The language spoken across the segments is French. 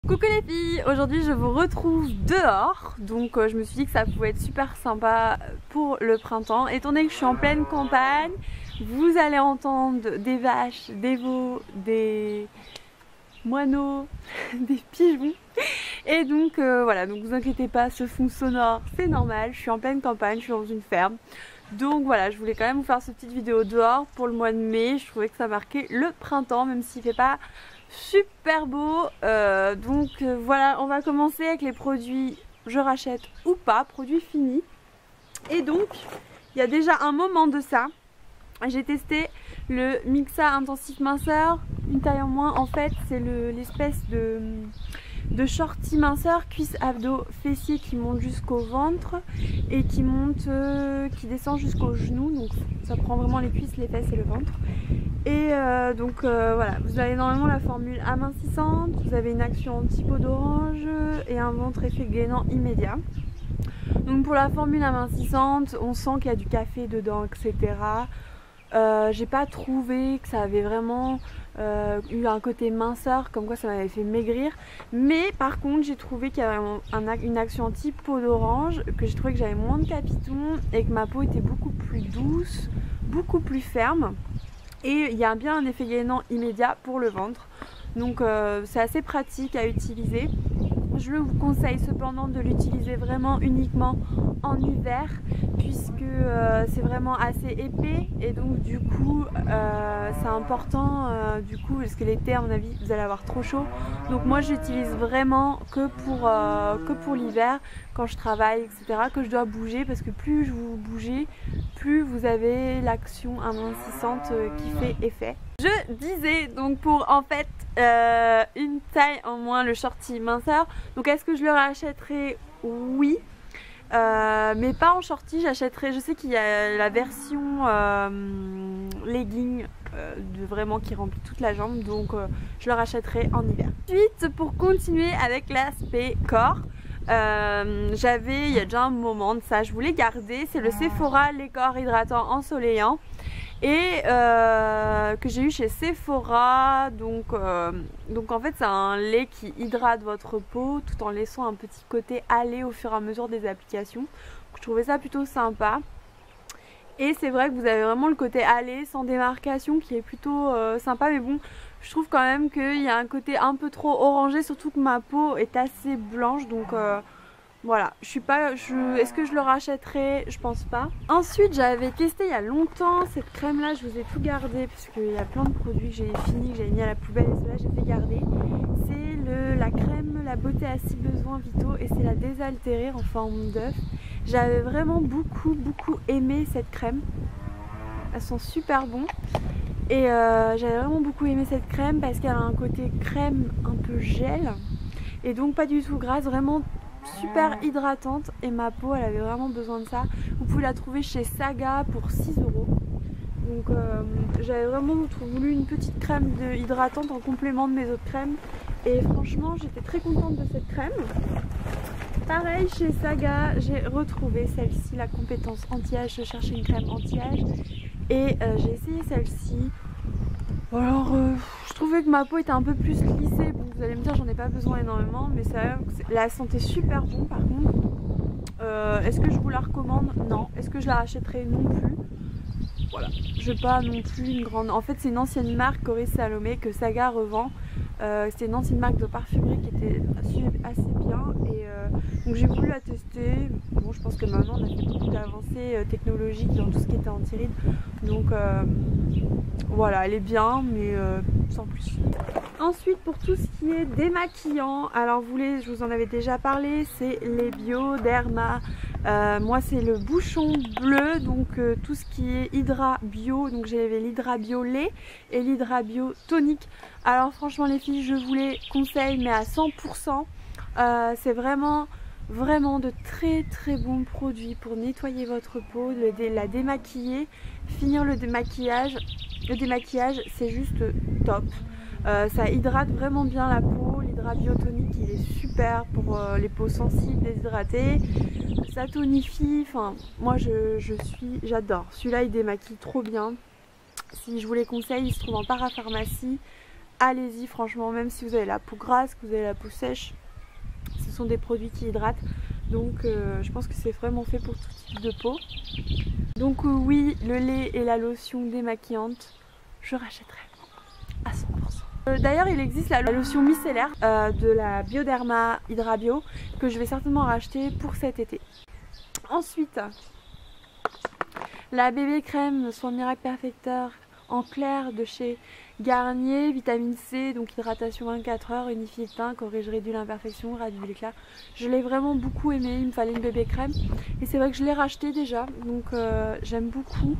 Coucou les filles, aujourd'hui je vous retrouve dehors, donc je me suis dit que ça pouvait être super sympa pour le printemps. Étant donné que je suis en pleine campagne, vous allez entendre des vaches, des veaux, des moineaux, des pigeons. Et donc voilà, donc vous inquiétez pas, ce fond sonore c'est normal, je suis en pleine campagne, je suis dans une ferme. Donc voilà, je voulais quand même vous faire cette petite vidéo dehors pour le mois de mai. Je trouvais que ça marquait le printemps, même s'il fait pas super beau. Voilà, on va commencer avec les produits je rachète ou pas, produits finis. Et donc, il y a déjà un moment de ça, j'ai testé le Mixa Intensif Minceur, une taille en moins. En fait, c'est l'espèce de shorty minceur, cuisse, abdos, fessiers qui monte jusqu'au ventre et qui descend jusqu'aux genoux. Donc ça prend vraiment les cuisses, les fesses et le ventre. Et voilà, vous avez normalement la formule amincissante, vous avez une action anti-peau d'orange et un ventre effet gainant immédiat. Donc pour la formule amincissante, on sent qu'il y a du café dedans, etc. J'ai pas trouvé que ça avait vraiment eu un côté minceur, comme quoi ça m'avait fait maigrir. Mais par contre, j'ai trouvé qu'il y avait une action anti-peau d'orange, que j'ai trouvé que j'avais moins de capitons et que ma peau était beaucoup plus douce, beaucoup plus ferme. Et il y a bien un effet gainant immédiat pour le ventre. Donc c'est assez pratique à utiliser. Je vous conseille cependant de l'utiliser vraiment uniquement en hiver, puisque c'est vraiment assez épais et donc du coup c'est important parce que l'été à mon avis vous allez avoir trop chaud. Donc moi j'utilise vraiment que pour l'hiver, quand je travaille, etc., que je dois bouger, parce que plus vous bougez, plus vous avez l'action amincissante qui fait effet. Je disais donc pour en fait une taille en moins, le shorty minceur. Donc est-ce que je le rachèterai? Oui, mais pas en shorty. J'achèterai, je sais qu'il y a la version legging vraiment qui remplit toute la jambe, donc je le rachèterai en hiver. Ensuite, pour continuer avec l'aspect corps, il y a déjà un moment de ça, je voulais garder, c'est le Sephora lait corps hydratant ensoleillant. Et que j'ai eu chez Sephora. Donc en fait c'est un lait qui hydrate votre peau tout en laissant un petit côté aller au fur et à mesure des applications. Donc, je trouvais ça plutôt sympa. Et c'est vrai que vous avez vraiment le côté aller sans démarcation qui est plutôt sympa. Mais bon, je trouve quand même qu'il y a un côté un peu trop orangé, surtout que ma peau est assez blanche. Donc voilà, est-ce que je le rachèterai? Je pense pas. Ensuite, j'avais testé il y a longtemps cette crème là, je vous ai tout gardé parce qu'il y a plein de produits que j'ai fini, que j'avais mis à la poubelle, et celle-là j'ai fait garder. C'est la crème La Beauté à 6 besoins vitaux et c'est la désaltérée en forme d'œuf. J'avais vraiment beaucoup aimé cette crème. Elles sont super bon. Et j'avais vraiment beaucoup aimé cette crème parce qu'elle a un côté crème un peu gel et donc pas du tout grasse, vraiment super hydratante, et ma peau elle avait vraiment besoin de ça. Vous pouvez la trouver chez Saga pour 6 €. Donc j'avais vraiment voulu une petite crème hydratante en complément de mes autres crèmes et franchement j'étais très contente de cette crème. Pareil chez Saga, j'ai retrouvé celle-ci, la compétence anti-âge. Je cherchais une crème anti-âge et j'ai essayé celle-ci. Alors je trouvais que ma peau était un peu plus lissée. Bon, vous allez me dire j'en ai pas besoin énormément, mais ça la sentait super bon par contre. Est-ce que je vous la recommande? Non. Est-ce que je la rachèterai? Non plus. Voilà, je n'ai pas non plus une grande... En fait c'est une ancienne marque, Coris Salomé, que Saga revend. C'était une ancienne marque de parfumerie qui était assez bien et donc j'ai voulu la tester. Bon, je pense que maintenant on a fait beaucoup d'avancées technologiques dans tout ce qui était anti-rides, donc voilà, elle est bien mais sans plus. Ensuite, pour tout ce qui est démaquillant, alors je vous en avais déjà parlé, c'est les Bioderma. Moi c'est le bouchon bleu, donc tout ce qui est Hydra Bio, donc j'avais l'Hydra Bio lait et l'Hydra Bio tonique. Alors franchement les filles, je vous les conseille mais à 100%. C'est vraiment de très bons produits pour nettoyer votre peau, la démaquiller, finir le démaquillage. Le démaquillage c'est juste top. Ça hydrate vraiment bien la peau. L'Hydra Bio tonique il est super pour les peaux sensibles, déshydratées. Ça tonifie, enfin moi j'adore. Celui-là il démaquille trop bien. Si je vous les conseille, il se trouve en parapharmacie allez-y franchement, même si vous avez la peau grasse, que vous avez la peau sèche, ce sont des produits qui hydratent. Donc je pense que c'est vraiment fait pour tout type de peau. Donc oui, le lait et la lotion démaquillante, je rachèterai à 100%. D'ailleurs il existe la lotion micellaire de la Bioderma Hydra Bio que je vais certainement racheter pour cet été. Ensuite, la bébé crème Soin Miracle Perfecteur en clair de chez Garnier, vitamine C, donc hydratation 24 heures, unifie le teint, corrige, réduit l'imperfection, réduit l'éclat. Je l'ai vraiment beaucoup aimé, il me fallait une bébé crème et c'est vrai que je l'ai racheté déjà, donc j'aime beaucoup.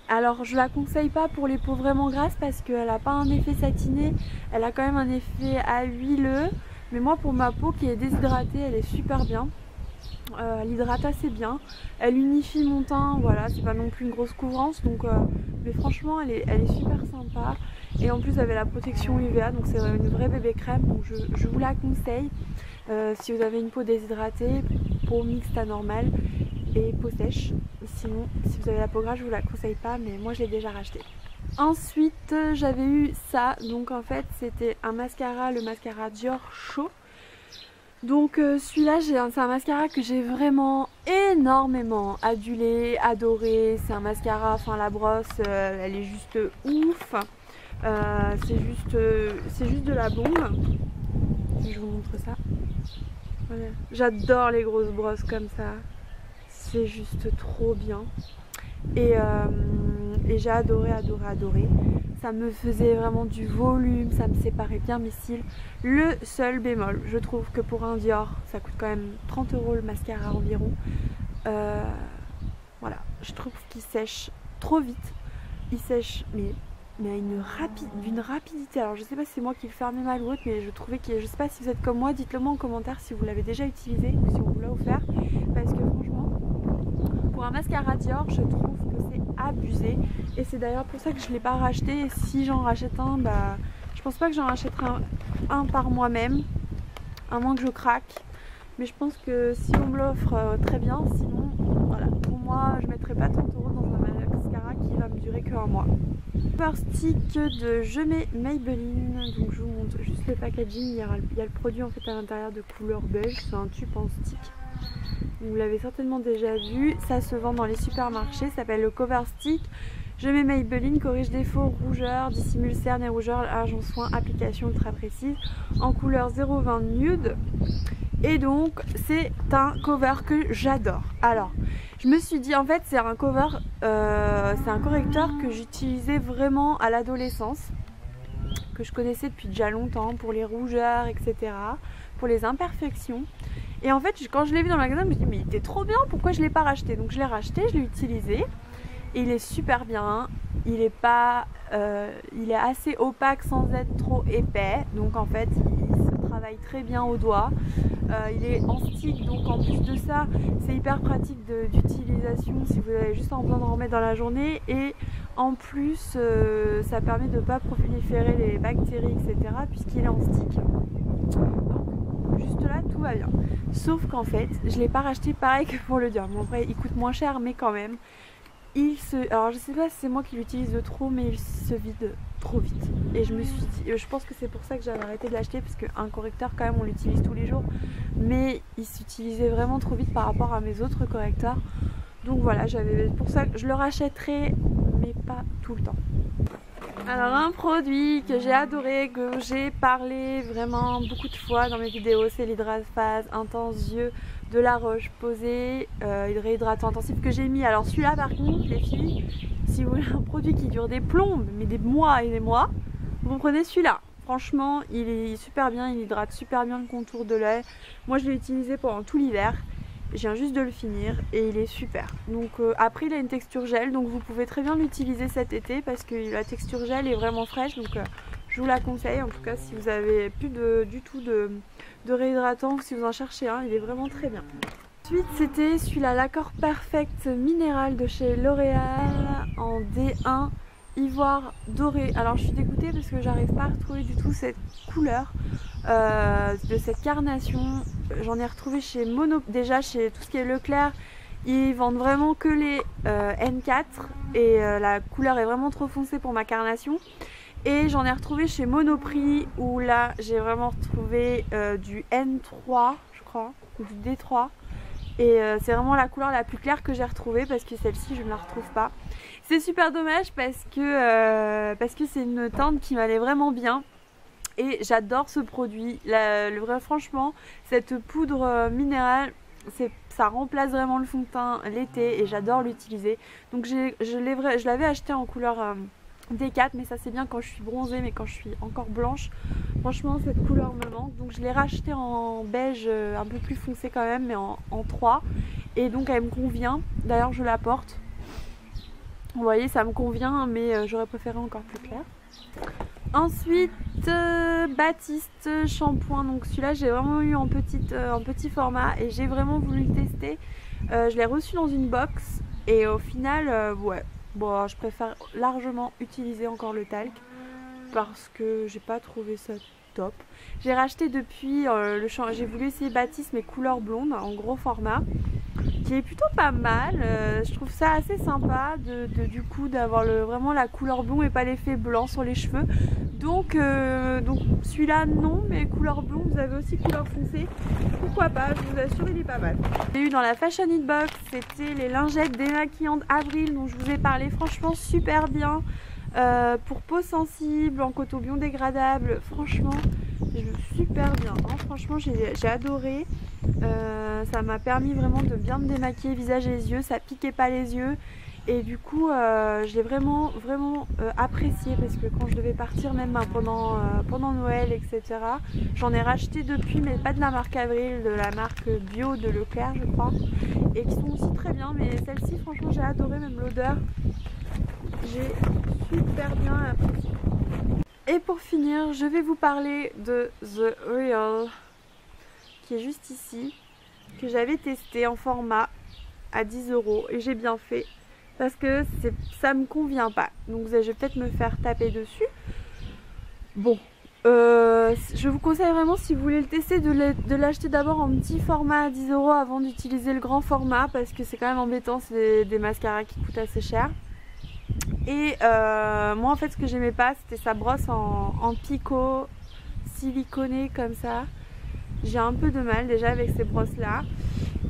Alors je la conseille pas pour les peaux vraiment grasses parce qu'elle n'a pas un effet satiné, elle a quand même un effet à huileux, mais moi pour ma peau qui est déshydratée, elle est super bien. Elle hydrate assez bien, elle unifie mon teint, voilà, c'est pas non plus une grosse couvrance, donc mais franchement elle est super sympa et en plus elle avait la protection UVA, donc c'est une vraie bébé crème, donc je vous la conseille si vous avez une peau déshydratée, peau mixte à normale et peau sèche. Sinon si vous avez la peau grasse je vous la conseille pas, mais moi je l'ai déjà racheté. Ensuite j'avais eu ça, donc en fait c'était un mascara, le mascara Dior Show. Donc celui-là c'est un mascara que j'ai vraiment énormément adulé, adoré. C'est un mascara, enfin la brosse elle est juste ouf. C'est juste de la bombe. Je vous montre ça. Voilà. J'adore les grosses brosses comme ça. C'est juste trop bien. Et j'ai adoré. Ça me faisait vraiment du volume, ça me séparait bien mes cils. Le seul bémol, je trouve que pour un Dior, ça coûte quand même 30 € le mascara environ. Voilà, je trouve qu'il sèche trop vite. Il sèche mais d'une rapidité. Alors je sais pas si c'est moi qui le fermais mal ou autre, mais je trouvais que, je sais pas si vous êtes comme moi, dites-le moi en commentaire si vous l'avez déjà utilisé ou si on vous l'a offert. Parce que franchement, pour un mascara Dior, je trouve que c'est abusé et c'est d'ailleurs pour ça que je ne l'ai pas racheté. Et si j'en rachète un, bah, je pense pas que j'en rachèterai un par moi-même, à moins que je craque. Mais je pense que si on me l'offre, très bien. Sinon, voilà, pour moi, je ne mettrai pas 30 € dans un mascara qui va me durer que un mois. Cover stick de Je mets Maybelline. Donc je vous montre juste le packaging. Il y a le produit en fait à l'intérieur de couleur beige. C'est un tube en stick. Vous l'avez certainement déjà vu, ça se vend dans les supermarchés, ça s'appelle le Cover Stick. Je mets Maybelline, corrige défauts, rougeur, dissimule cernes et rougeur, argent soin, application ultra précise, en couleur 020 nude. Et donc c'est un cover que j'adore. Alors je me suis dit en fait c'est un cover, c'est un correcteur que j'utilisais vraiment à l'adolescence, que je connaissais depuis déjà longtemps pour les rougeurs, etc., pour les imperfections. Et en fait quand je l'ai vu dans le magasin je me suis dit mais il était trop bien, pourquoi je ne l'ai pas racheté? Donc je l'ai racheté, je l'ai utilisé et il est super bien. Il est pas, il est assez opaque sans être trop épais, donc en fait il se travaille très bien au doigt. Il est en stick, donc en plus de ça c'est hyper pratique d'utilisation si vous avez juste besoin d'en remettre dans la journée, et en plus ça permet de ne pas proliférer les bactéries, etc., puisqu'il est en stick. Donc juste là tout va bien, sauf qu'en fait je l'ai pas racheté pareil que pour le Dior. Bon, après il coûte moins cher mais quand même alors je sais pas si c'est moi qui l'utilise de trop, mais il se vide trop vite. Et je me suis dit, je pense que c'est pour ça que j'avais arrêté de l'acheter, parce qu'un correcteur quand même on l'utilise tous les jours, mais il s'utilisait vraiment trop vite par rapport à mes autres correcteurs. Donc voilà, pour ça que je le rachèterai, mais pas tout le temps. Alors un produit que j'ai adoré, que j'ai parlé vraiment beaucoup de fois dans mes vidéos, c'est l'Hydraphase Intense Yeux de La Roche-Posay, réhydratant intensif que j'ai mis. Alors celui-là par contre les filles, si vous voulez un produit qui dure des plombes, mais des mois et des mois, vous prenez celui-là. Franchement il est super bien, il hydrate super bien le contour de l'œil. Moi je l'ai utilisé pendant tout l'hiver. Je viens juste de le finir et il est super. Donc après il a une texture gel, donc vous pouvez très bien l'utiliser cet été parce que la texture gel est vraiment fraîche, donc je vous la conseille. En tout cas si vous avez plus du tout de réhydratant ou si vous en cherchez un, il est vraiment très bien. Ensuite c'était celui-là, l'Accord Perfect Minéral de chez L'Oréal en D1 ivoire doré. Alors je suis dégoûtée parce que j'arrive pas à retrouver du tout cette couleur de cette carnation. J'en ai retrouvé chez déjà chez tout ce qui est Leclerc, ils vendent vraiment que les N4 et la couleur est vraiment trop foncée pour ma carnation. Et j'en ai retrouvé chez Monoprix où là j'ai vraiment retrouvé du N3 je crois, ou du D3. Et c'est vraiment la couleur la plus claire que j'ai retrouvée parce que celle-ci je ne la retrouve pas. C'est super dommage parce que c'est une teinte qui m'allait vraiment bien. Et j'adore ce produit. Franchement, cette poudre minérale, ça remplace vraiment le fond de teint l'été et j'adore l'utiliser. Donc je l'avais acheté en couleur D4, mais ça c'est bien quand je suis bronzée, mais quand je suis encore blanche, franchement cette couleur me manque. Donc je l'ai racheté en beige un peu plus foncé quand même, mais en 3. Et donc elle me convient. D'ailleurs je la porte. Vous voyez, ça me convient, mais j'aurais préféré encore plus clair. Ensuite, Baptiste shampoing. Donc celui-là, j'ai vraiment eu en petit format et j'ai vraiment voulu le tester. Je l'ai reçu dans une box et au final, ouais, bon, je préfère largement utiliser encore le talc parce que j'ai pas trouvé ça top. J'ai racheté depuis j'ai voulu essayer Baptiste mais couleur blonde en gros format, qui est plutôt pas mal. Je trouve ça assez sympa du coup d'avoir vraiment la couleur blonde et pas l'effet blanc sur les cheveux. Donc celui-là non, mais couleur blonde, vous avez aussi couleur foncée, pourquoi pas, je vous assure il est pas mal. J'ai eu dans la Fashion It Box, c'était les lingettes démaquillantes Avril dont je vous ai parlé, franchement super bien. Pour peau sensible, en coton biodégradable, franchement super bien, hein. Franchement j'ai adoré. Ça m'a permis vraiment de bien me démaquiller visage et les yeux, ça piquait pas les yeux et du coup je l'ai vraiment apprécié parce que quand je devais partir même pendant Noël etc, j'en ai racheté depuis, mais pas de la marque Avril, de la marque bio de Leclerc je crois, et qui sont aussi très bien, mais celle-ci franchement j'ai adoré, même l'odeur j'ai super bien apprécié. Et pour finir, je vais vous parler de The Real, qui est juste ici, que j'avais testé en format à 10 € et j'ai bien fait parce que ça me convient pas. Donc je vais peut-être me faire taper dessus. Bon, je vous conseille vraiment, si vous voulez le tester, de l'acheter d'abord en petit format à 10 € avant d'utiliser le grand format parce que c'est quand même embêtant, c'est des mascaras qui coûtent assez cher. Et moi en fait ce que j'aimais pas, c'était sa brosse en picot siliconé comme ça. J'ai un peu de mal déjà avec ces brosses là.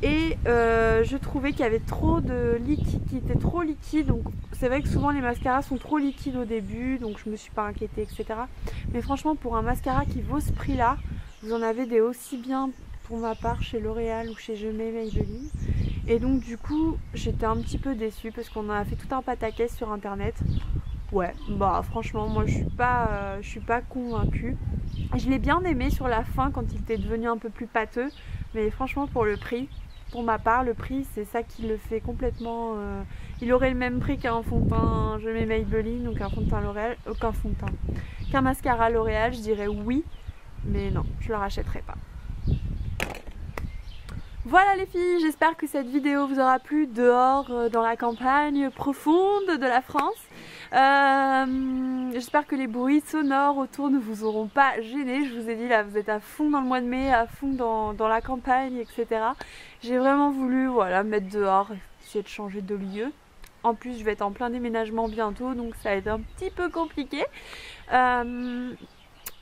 Et je trouvais qu'il y avait trop de liquide, qui était trop liquide. Donc c'est vrai que souvent les mascaras sont trop liquides au début, donc je me suis pas inquiétée etc. Mais franchement pour un mascara qui vaut ce prix là, vous en avez des aussi bien pour ma part chez L'Oréal ou chez Je Mets Maybelline. Et donc du coup j'étais un petit peu déçue parce qu'on a fait tout un pataquès sur internet. Ouais, bah franchement moi je suis pas convaincue. Je l'ai bien aimé sur la fin quand il était devenu un peu plus pâteux, mais franchement pour le prix, pour ma part le prix c'est ça qui le fait complètement. Il aurait le même prix qu'un fond de teint Je Mets Maybelline ou qu'un fond de teint L'Oréal, qu'un mascara L'Oréal, je dirais oui, mais non, je le rachèterai pas. Voilà les filles, j'espère que cette vidéo vous aura plu dehors dans la campagne profonde de la France. J'espère que les bruits sonores autour ne vous auront pas gêné. Je vous ai dit là, vous êtes à fond dans le mois de mai, à fond dans la campagne, etc. J'ai vraiment voulu voilà, mettre dehors, essayer de changer de lieu. En plus je vais être en plein déménagement bientôt, donc ça va être un petit peu compliqué.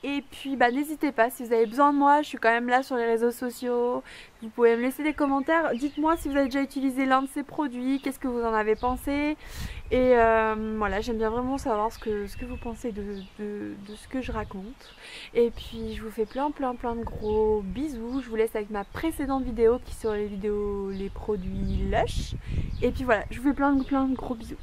Et puis bah, n'hésitez pas, si vous avez besoin de moi, je suis quand même là sur les réseaux sociaux. Vous pouvez me laisser des commentaires, dites-moi si vous avez déjà utilisé l'un de ces produits, qu'est-ce que vous en avez pensé. Et voilà, j'aime bien vraiment savoir ce que vous pensez de ce que je raconte. Et puis je vous fais plein de gros bisous. Je vous laisse avec ma précédente vidéo qui sont les produits Lush. Et puis voilà, je vous fais plein de gros bisous.